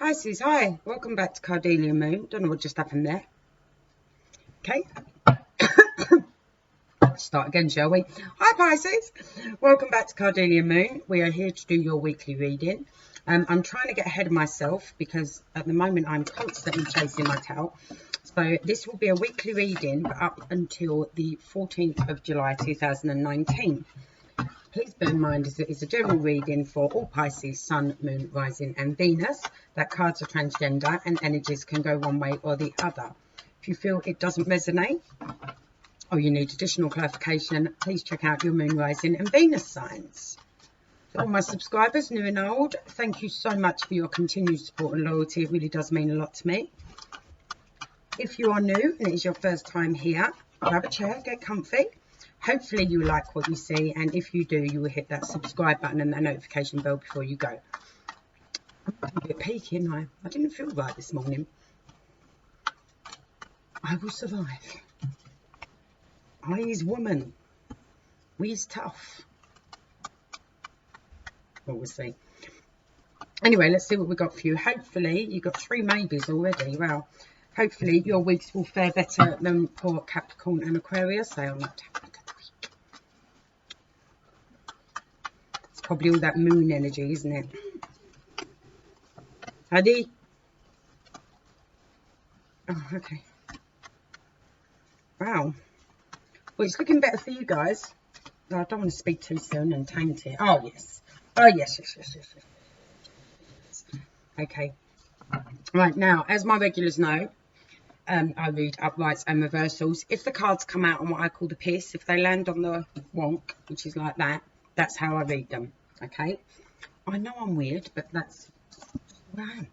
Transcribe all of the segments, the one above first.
Pisces, hi, welcome back to Cardelia Moon. Don't know what just happened there. Okay, start again, shall we? Hi Pisces, welcome back to Cardelia Moon. We are here to do your weekly reading. I'm trying to get ahead of myself because at the moment I'm constantly chasing my tail. So this will be a weekly reading, but up until the 14th of July 2019. Please bear in mind that it's a general reading for all Pisces, Sun, Moon, Rising and Venus. That cards are transgender and energies can go one way or the other. If you feel it doesn't resonate or you need additional clarification, please check out your Moon, Rising and Venus signs. To all my subscribers, new and old, thank you so much for your continued support and loyalty. It really does mean a lot to me. If you are new and it is your first time here, grab a chair, get comfy. Hopefully you like what you see, and if you do, you will hit that subscribe button and that notification bell before you go. I'm a bit peaky, I didn't feel right this morning. I will survive. I is woman. We is tough. Well, we'll see. Anyway, let's see what we got for you. Hopefully, you got 3 maybes already. Well, hopefully your weeks will fare better than poor Capricorn and Aquarius. They are not having a good week. It's probably all that moon energy, isn't it? Hadi? Oh, okay. Wow. Well, it's looking better for you guys. No, I don't want to speak too soon and taint it. Oh, yes. Oh, yes. Okay. Right, now, as my regulars know, I read uprights and reversals. If the cards come out on what I call the piss, if they land on the wonk, which is like that, that's how I read them. Okay. I know I'm weird, but that's where I am.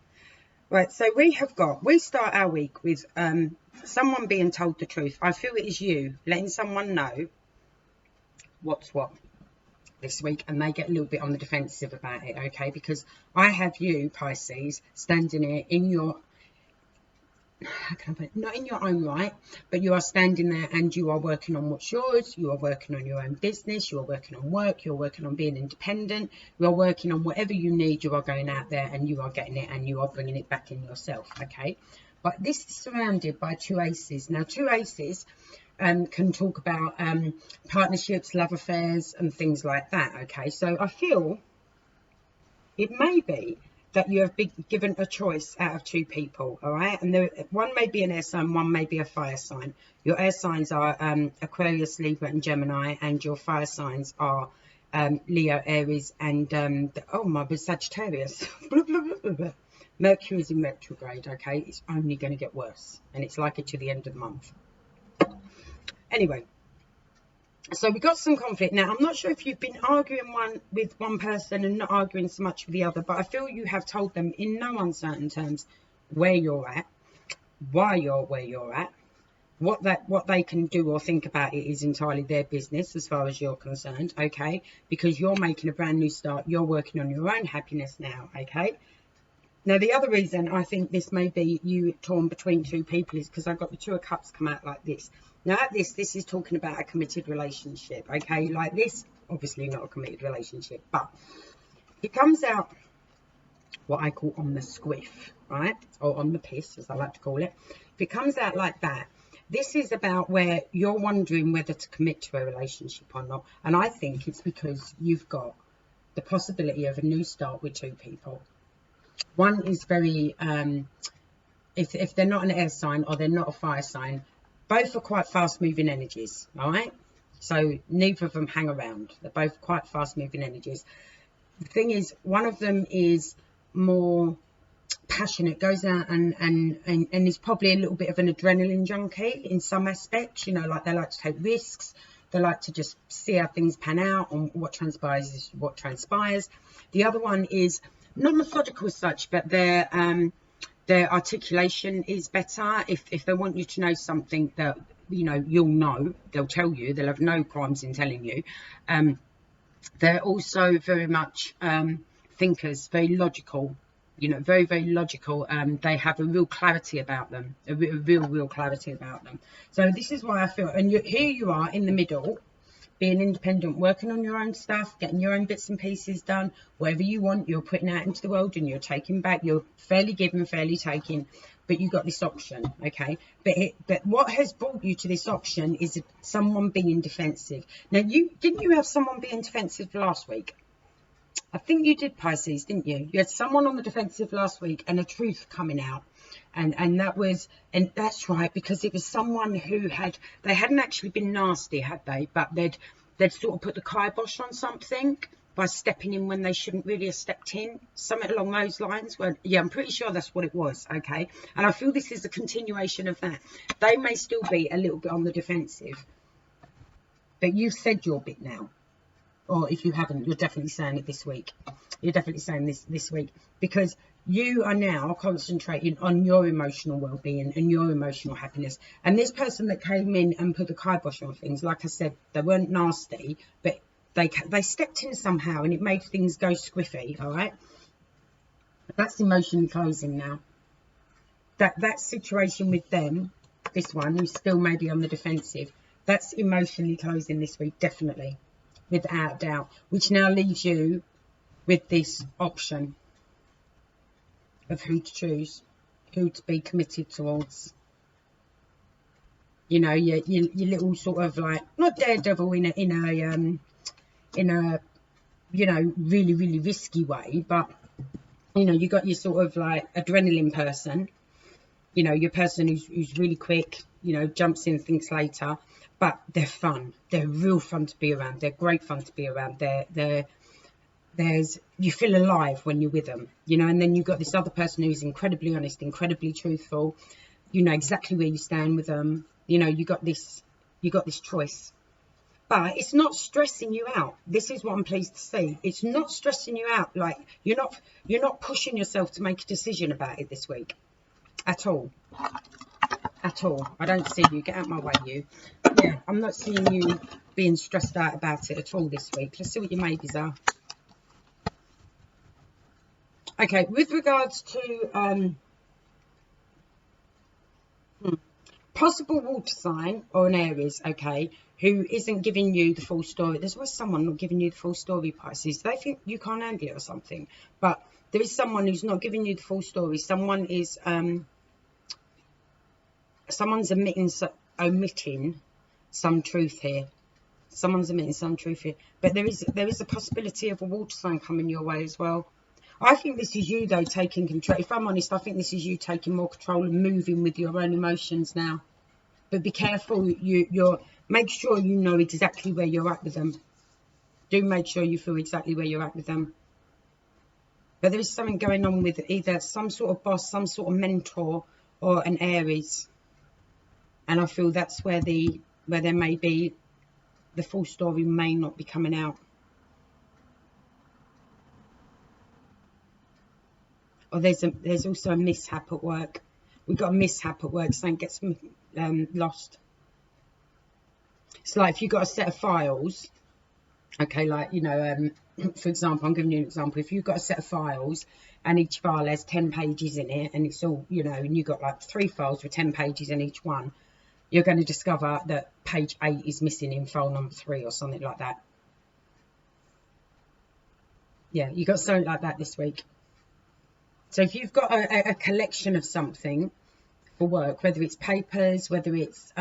Right, so we start our week with someone being told the truth. I feel it is you letting someone know what's what this week, and they get a little bit on the defensive about it, okay? Because I have you, Pisces, standing here in your, how can I put it? Not in your own right, but you are standing there and you are working on what's yours. You are working on your own business. You are working on work. You're working on being independent. You are working on whatever you need. You are going out there and you are getting it and you are bringing it back in yourself, okay? But this is surrounded by 2 aces. Now, 2 aces can talk about partnerships, love affairs and things like that, okay? So I feel it may be that you have been given a choice out of 2 people, all right? And one may be an air sign, one may be a fire sign. Your air signs are Aquarius, Libra and Gemini, and your fire signs are Leo, Aries and Sagittarius. Mercury is in retrograde, okay? It's only going to get worse, and it's like it to the end of the month. Anyway, so we got some conflict. Now, I'm not sure if you've been arguing with one person and not arguing so much with the other, but I feel you have told them in no uncertain terms where you're at, why you're where you're at, what they can do or think about it is entirely their business as far as you're concerned, okay? Because you're making a brand new start. You're working on your own happiness now, okay? Now, the other reason I think this may be you torn between 2 people is because I've got the 2 of Cups come out like this. Now, at this is talking about a committed relationship, okay? Like this, obviously not a committed relationship, but it comes out what I call on the squiff, right? Or on the piss, as I like to call it. If it comes out like that, this is about where you're wondering whether to commit to a relationship or not. And I think it's because you've got the possibility of a new start with 2 people. One is very, if they're not an air sign or they're not a fire sign, both are quite fast moving energies, all right? So neither of them hang around. They're both quite fast moving energies. The thing is, one of them is more passionate, goes out and is probably a little bit of an adrenaline junkie in some aspects, you know, like they like to take risks. They like to just see how things pan out, and what transpires is what transpires. The other one is not methodical as such, but their articulation is better. If they want you to know something that, you know, you'll know, they'll tell you. They'll have no qualms in telling you. They're also very much thinkers, very logical, you know, very, very logical. They have a real clarity about them, a real clarity about them. So this is why I feel, and here you are in the middle, being independent, working on your own stuff, getting your own bits and pieces done, whatever you want, you're putting out into the world and you're taking back. You're fairly giving, fairly taking, but you've got this option, okay? But what has brought you to this option is someone being defensive. Now, didn't you have someone being defensive last week? I think you did, Pisces, didn't you? You had someone on the defensive last week and a truth coming out. And that's right, because it was someone who they hadn't actually been nasty, had they? But they'd sort of put the kibosh on something by stepping in when they shouldn't really have stepped in. Something along those lines. Yeah, I'm pretty sure that's what it was, okay? And I feel this is a continuation of that. They may still be a little bit on the defensive, but you've said your bit now. Or if you haven't, you're definitely saying it this week. You're definitely saying this week, because you are now concentrating on your emotional well-being and your emotional happiness. And this person that came in and put the kibosh on things, like I said, they weren't nasty, but they stepped in somehow and it made things go squiffy, all right? That's emotionally closing now. That situation with them, this one, who's still maybe on the defensive, that's emotionally closing this week, definitely. Without doubt, which now leaves you with this option of who to choose, who to be committed towards. You know, your little sort of like, not daredevil in a you know, really, really risky way, but you know, you got your sort of like adrenaline person, you know, your person who's really quick, you know, jumps in, thinks later. But they're fun. They're real fun to be around. They're great fun to be around. You feel alive when you're with them, you know. And then you've got this other person who's incredibly honest, incredibly truthful. You know exactly where you stand with them. You know, you got this choice. But it's not stressing you out. This is what I'm pleased to see. It's not stressing you out. Like you're not pushing yourself to make a decision about it this week, at all. At all. I don't see you. Get out my way, you. Yeah, I'm not seeing you being stressed out about it at all this week. Let's see what your maybes are. Okay, with regards to possible water sign or an Aries, okay, who isn't giving you the full story. There's always someone not giving you the full story, Pisces. They think you can't handle it or something. But there is someone who's not giving you the full story. Someone is someone's omitting some truth here. Someone's omitting some truth here. But there is a possibility of a water sign coming your way as well. I think this is you, though, taking control. If I'm honest, I think this is you taking more control and moving with your own emotions now. But be careful. Make sure you know exactly where you're at with them. Do make sure you feel exactly where you're at with them. But there is something going on with either some sort of boss, some sort of mentor, or an Aries. And I feel that's where there may be the full story may not be coming out. Or there's also a mishap at work. We've got a mishap at work. Something gets lost. It's like if you've got a set of files, okay, like, you know, for example, I'm giving you an example. If you've got a set of files and each file has 10 pages in it and it's all, you know, and you've got like 3 files with 10 pages in each one, you're going to discover that page 8 is missing in file number 3 or something like that. Yeah, you got something like that this week. So if you've got a collection of something for work, whether it's papers, whether it's,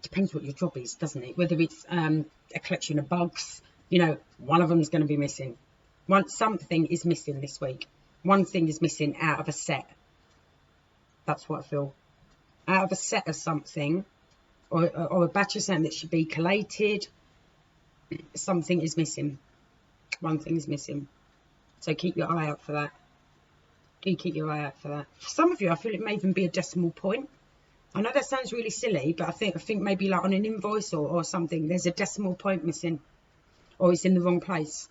depends what your job is, doesn't it? Whether it's a collection of bugs, you know, one of them is going to be missing. Something is missing this week. One thing is missing out of a set. That's what I feel. Out of a set of something, or a batch of something that should be collated, something is missing. One thing is missing. So keep your eye out for that. Do keep your eye out for that. For some of you, I feel it may even be a decimal point. I know that sounds really silly, but I think maybe like on an invoice or something, there's a decimal point missing, or it's in the wrong place.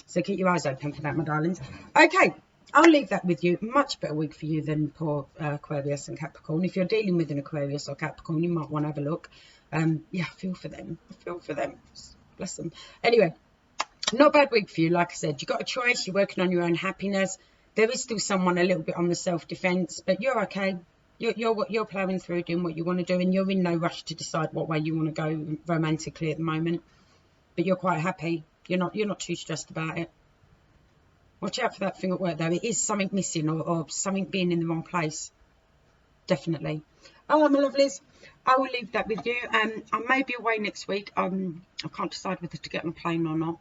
So keep your eyes open for that, my darlings. Okay, I'll leave that with you. Much better week for you than poor Aquarius and Capricorn. If you're dealing with an Aquarius or Capricorn, you might want to have a look. Yeah, I feel for them. I feel for them. Bless them. Anyway, not a bad week for you. Like I said, you've got a choice. You're working on your own happiness. There is still someone a little bit on the self-defense, but you're okay. You're plowing through, doing what you want to do, and you're in no rush to decide what way you want to go romantically at the moment. But you're quite happy. You're not too stressed about it. Watch out for that thing at work, though. It is something missing, or something being in the wrong place. Definitely. All right, my lovelies. I will leave that with you. I may be away next week. I can't decide whether to get on a plane or not.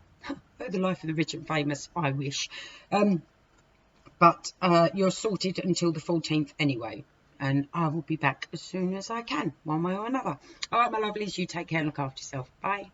The life of the rich and famous, I wish. But you're sorted until the 14th anyway. And I will be back as soon as I can, one way or another. All right, my lovelies, you take care and look after yourself. Bye.